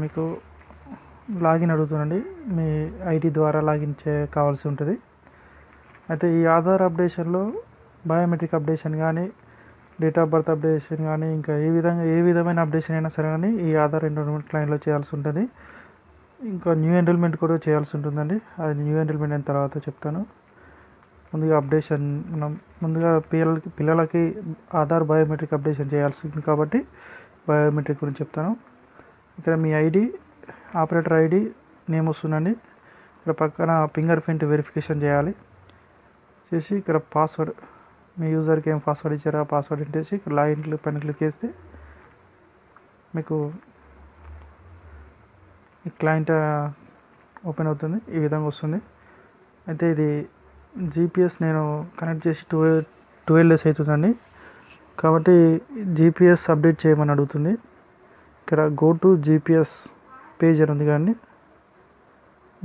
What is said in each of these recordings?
మీకు లాగిన్ అడుగుతుందండి. మీ ఐడి ద్వారా లాగిన్ కావాల్సి ఉంటుంది. అయితే ఈ ఆధార్ అప్డేషన్లో బయోమెట్రిక్ అప్డేషన్ కానీ, డేట్ ఆఫ్ బర్త్ అప్డేషన్ కానీ, ఇంకా ఏ విధమైన అప్డేషన్ అయినా సరే కానీ ఈ ఆధార్ ఎన్రోల్మెంట్ లైన్లో చేయాల్సి ఉంటుంది. ఇంకా న్యూ ఎన్రోల్మెంట్ కూడా చేయాల్సి ఉంటుందండి. అది న్యూ ఎన్రోల్మెంట్ అయిన తర్వాత చెప్తాను. ముందుగా అప్డేషన్ మనం ముందుగా పిల్లలకి ఆధార్ బయోమెట్రిక్ అప్డేషన్ చేయాల్సి ఉంది కాబట్టి బయోమెట్రిక్ గురించి చెప్తాను. ఇక్కడ మీ ఐడి, ఆపరేటర్ ఐడి, నేమ్ వస్తుందండి. ఇక్కడ పక్కన ఫింగర్ ప్రింట్ వెరిఫికేషన్ చేయాలి. చేసి ఇక్కడ పాస్వర్డ్, మీ యూజర్కి ఏం పాస్వర్డ్ ఇచ్చారో ఆ పాస్వర్డ్ ఇంటేసి ఇక్కడ లాగిన్ పైన క్లిక్ చేస్తే మీకు ఈ క్లయింట్ ఓపెన్ అవుతుంది. ఈ విధంగా వస్తుంది. అయితే ఇది జీపీఎస్ నేను కనెక్ట్ చేసి 12 డేస్ అవుతుందండి. కాబట్టి జీపీఎస్ అప్డేట్ చేయమని అడుగుతుంది. ఇక్కడ గో టు జీపీఎస్ పేజ్ అని ఉంది కానీ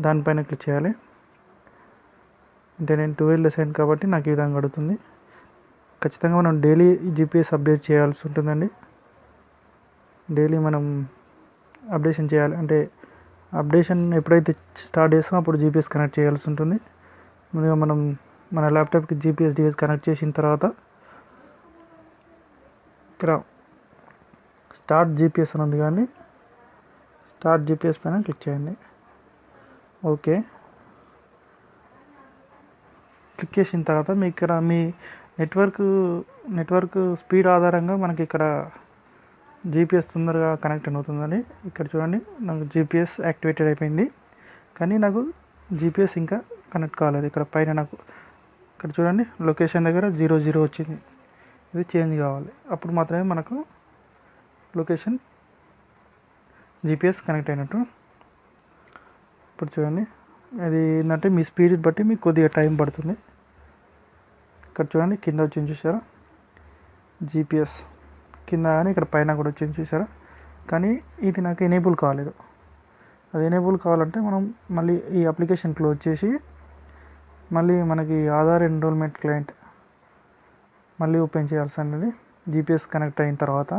దానిపైన క్లిక్ చేయాలి. అంటే నేను 12 డేస్ అయింది కాబట్టి నాకు ఈ విధంగా అడుగుతుంది. ఖచ్చితంగా మనం డైలీ జీపీఎస్ అప్డేట్ చేయాల్సి ఉంటుందండి. డైలీ మనం అప్డేషన్ చేయాలి. అంటే అప్డేషన్ ఎప్పుడైతే స్టార్ట్ చేస్తామో అప్పుడు జీపీఎస్ కనెక్ట్ చేయాల్సి ఉంటుంది. ముందుగా మనం మన ల్యాప్టాప్కి జీపీఎస్ డివైస్ కనెక్ట్ చేసిన తర్వాత ఇక్కడ స్టార్ట్ జీపీఎస్ అని ఉంది కానీ స్టార్ట్ జీపీఎస్ పైన క్లిక్ చేయండి. ఓకే క్లిక్ చేసిన తర్వాత మీ ఇక్కడ మీ నెట్వర్క్ స్పీడ్ ఆధారంగా మనకి ఇక్కడ జీపీఎస్ తొందరగా కనెక్ట్ అవుతుందని ఇక్కడ చూడండి. నాకు జీపీఎస్ యాక్టివేటెడ్ అయిపోయింది కానీ నాకు జీపీఎస్ ఇంకా కనెక్ట్ కాలేదు. ఇక్కడ పైన నాకు ఇక్కడ చూడండి లొకేషన్ దగ్గర 00 వచ్చింది. ఇది చేంజ్ కావాలి. అప్పుడు మాత్రమే మనకు లొకేషన్ జీపీఎస్ కనెక్ట్ అయినట్టు. ఇప్పుడు చూడండి అది ఏంటంటే మీ స్పీడ్ బట్టి మీకు కొద్దిగా టైం పడుతుంది. ఇక్కడ చూడండి కింద వచ్చింది చూసారా జీపీఎస్ కింద, కానీ ఇక్కడ పైన కూడా వచ్చింది చూసారా. కానీ ఇది నాకు ఎనేబుల్ కాలేదు. అది ఎనేబుల్ కావాలంటే మనం మళ్ళీ ఈ అప్లికేషన్ క్లోజ్ చేసి మళ్ళీ మనకి ఆధార్ ఎన్రోల్మెంట్ క్లయింట్ మళ్ళీ ఓపెన్ చేయాల్సి అనేది జీపీఎస్ కనెక్ట్ అయిన తర్వాత.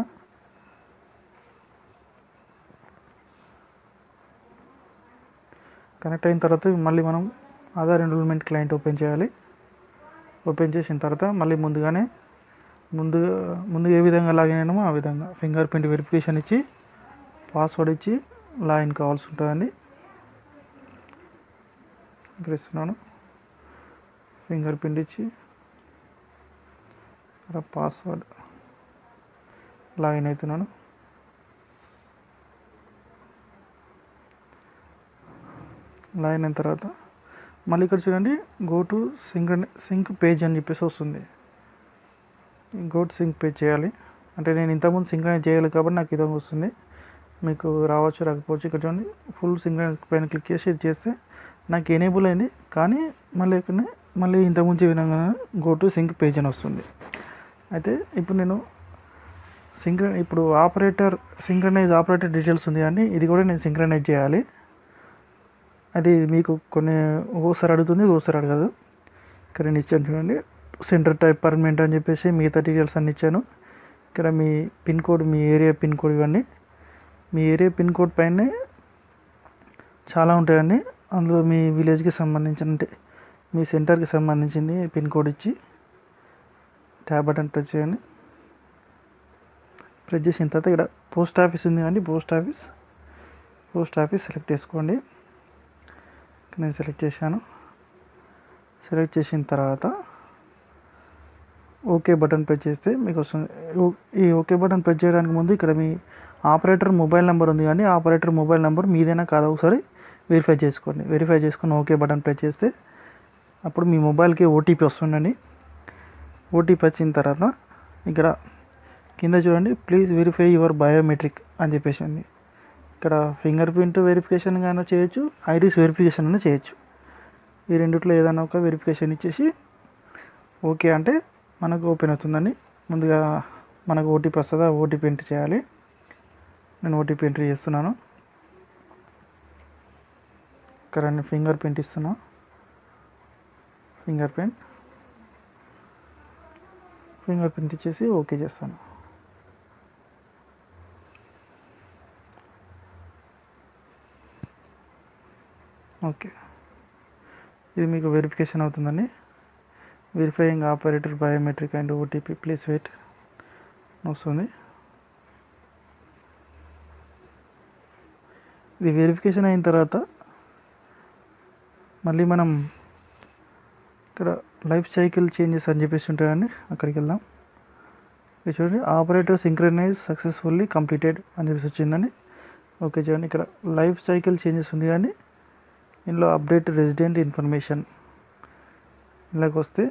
కనెక్ట్ అయిన తర్వాత మళ్ళీ మనం ఆధార్ ఎన్రోల్మెంట్ క్లయింట్ ఓపెన్ చేయాలి. ఓపెన్ చేసిన తర్వాత మళ్ళీ ముందు ఏ విధంగా లాగిన్ అయినామో ఆ విధంగా ఫింగర్ ప్రింట్ వెరిఫికేషన్ ఇచ్చి పాస్వర్డ్ ఇచ్చి లాగిన్ కావాల్సి ఉంటుందండి. ఇక్కడ ఇస్తున్నాను. ఫింగర్ ప్రింట్ ఇచ్చి పాస్వర్డ్ లాగిన్ అవుతున్నాను. లాగిన్ అయిన తర్వాత మళ్ళీ ఇక్కడ చూడండి గో టు సింక్ పేజ్ అని చెప్పేసి వస్తుంది. గో టు సింక్ పేజ్ చేయాలి. అంటే నేను ఇంతకుముందు సింక్రనైజ్ చేయాలి కాబట్టి నాకు ఇదే వస్తుంది. మీకు రావచ్చు రాకపోవచ్చు. ఇక్కడ చూడండి ఫుల్ సింక్రనైజ్ పైన క్లిక్ చేసి ఇది చేస్తే నాకు ఎనేబుల్ అయింది. కానీ మళ్ళీ ఇంతకుముందు విధంగా గో టు సింక్ పేజ్ అని వస్తుంది. అయితే ఇప్పుడు నేను ఇప్పుడు సింక్రనైజ్ ఆపరేటర్ డీటెయిల్స్ ఉంది కానీ ఇది కూడా నేను సింక్రనైజ్ చేయాలి. అది మీకు ఒక్కోసారి అడుగుతుంది, ఒక్కోసారి అడగదు. ఇక్కడ నేను ఇచ్చాను చూడండి సెంటర్ టైప్ పర్మనెంట్ అని చెప్పేసి మిగతా డీటెయిల్స్ అన్ని ఇచ్చాను. ఇక్కడ మీ పిన్ కోడ్, మీ ఏరియా పిన్ కోడ్ ఇవ్వండి. మీ ఏరియా పిన్ కోడ్ పైనే చాలా ఉంటాయండి. అందులో మీ విలేజ్కి సంబంధించిన అంటే మీ సెంటర్కి సంబంధించింది పిన్ కోడ్ ఇచ్చి ట్యాబ్ బటన్ ప్రెస్ చేయండి. ప్రెస్ చేసిన తర్వాత ఇక్కడ పోస్ట్ ఆఫీస్ ఉంది కానీ పోస్ట్ ఆఫీస్ సెలెక్ట్ చేసుకోండి. నేను సెలెక్ట్ చేశాను. సెలెక్ట్ చేసిన తర్వాత ఓకే బటన్ ప్రెస్ చేస్తే మీకు వస్తుంది. ఈ ఓకే బటన్ ప్రెస్ చేయడానికి ముందు ఇక్కడ మీ ఆపరేటర్ మొబైల్ నెంబర్ ఉంది కానీ ఆపరేటర్ మొబైల్ నెంబర్ మీదైనా కాదు ఒకసారి వెరిఫై చేసుకోండి. వెరిఫై చేసుకుని ఓకే బటన్ ప్రెస్ చేస్తే అప్పుడు మీ మొబైల్కి ఓటీపీ వస్తుందండి. ఓటీపీ వచ్చిన తర్వాత ఇక్కడ కింద చూడండి ప్లీజ్ వెరిఫై యువర్ బయోమెట్రిక్ అని చెప్పేసి ఉంది. ఇక్కడ ఫింగర్ ప్రింట్ వెరిఫికేషన్ అయినా చేయొచ్చు, ఐరిస్ వెరిఫికేషన్ అయినా చేయొచ్చు. ఈ రెండిట్లో ఏదైనా ఒక వెరిఫికేషన్ ఇచ్చేసి ఓకే అంటే మనకు ఓపెన్ అవుతుందండి. ముందుగా మనకు ఓటీపీ వస్తుందా, ఓటీపీ ఎంటర్ చేయాలి. నేను ఓటీపీ ఎంట్రీ చేస్తున్నాను. ఇక్కడ నేను ఫింగర్ ప్రింట్ ఇస్తున్నా. ఫింగర్ ప్రింట్ ఇచ్చేసి ఓకే చేస్తాను. ఓకే, ఇది మీకు వెరిఫికేషన్ అవుతుందండి. Verifying operator biometric and OTP please wait వస్తుంది. ఇది వెరిఫికేషన్ అయిన తర్వాత మళ్ళీ మనం ఇక్కడ లైఫ్ సైకిల్ చేంజెస్ అని చెప్పేసి ఉంటాయండి, అక్కడికి వెళ్దాం. ఇది చూడండి, ఆపరేటర్ సింక్రనైజ్ సక్సెస్ఫుల్లీ కంప్లీటెడ్ అని చెప్పేసి వచ్చిందని. ఓకే చూడండి, ఇక్కడ లైఫ్ సైకిల్ చేంజెస్ ఉంది కానీ ఇందులో అప్డేట్ రెసిడెంట్ ఇన్ఫర్మేషన్ ఇలాగ వచ్చి